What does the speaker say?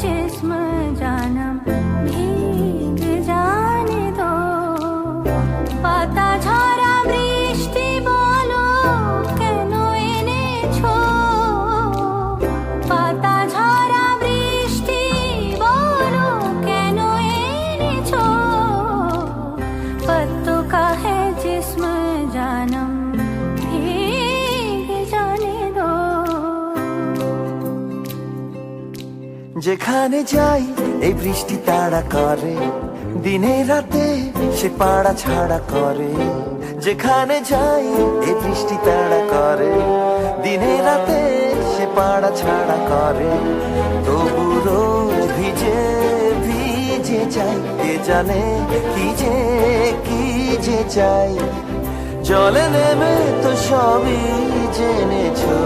जिस्म जानम भीग जाने दो। পাতা ঝরা বৃষ্টি বলো কেন এনেছো? পাতা ঝরা বৃষ্টি বলো কেন এনেছো? पत्तों का है जिस्म जानम भीग जाने दो। যেখানে যাই এই বৃষ্টি তাড়া করে, দিনে রাতে সে পাড়া ছাড়া করে। যেখানে যাই এই বৃষ্টি তাড়া করে, দিনে রাতে সে পাড়া ছাড়া করে। তবু রোজ ভিজে ভিজে যাই, কে জানে কি যে চাই। জলে নেমে তো সবই জেনেছো।